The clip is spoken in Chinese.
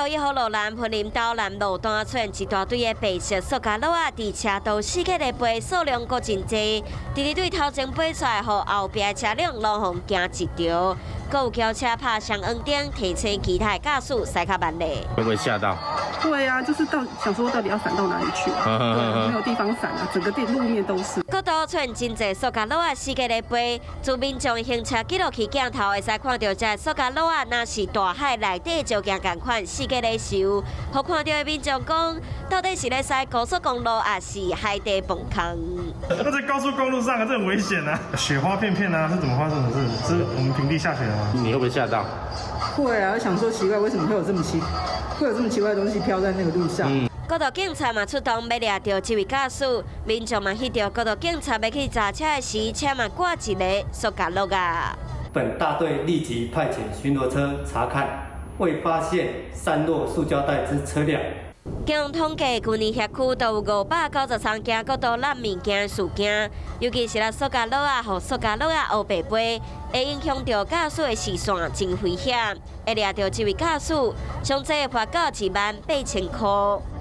921号路南云林岛南路段出现一大堆的白色塑胶袋伫车道四界的飞，数量阁真济。第二队头前飞出来，互后壁的车辆路横行一条。阁有轿车拍上黄灯，提醒其他驾驶驶较慢嘞。会不会吓到？会啊，就是想说到底要闪到哪里去啊？对，没有地方闪啊，整个路面都是。各道出现真济塑胶袋四界的飞，自民众行车记录器镜头会使看到这塑胶袋，若是大海内底就行共款四界的收。互看到的民众讲，到底是咧驶高速公路，还是海底崩坑？那在高速公路上啊，这很危险啊！雪花片片啊，是怎么发生的事？是我们平地下雪了吗？你会不会吓到？会啊，想说奇怪，为什么会有这么奇怪的东西飘在那个路上？各道警察嘛出动要抓到这位驾驶，民众嘛翕到各道警察要去查车的时，车嘛挂一个塑胶袋啊。本大队立即派遣巡逻车查看，未发现散落塑胶袋之车辆。经统计，去年辖区都有593件各道滥物件事件，尤其是塑胶袋啊，和塑胶袋啊黑白飞，会影响到驾驶的视线，真危险。会抓到这位驾驶，详细罚到18000块。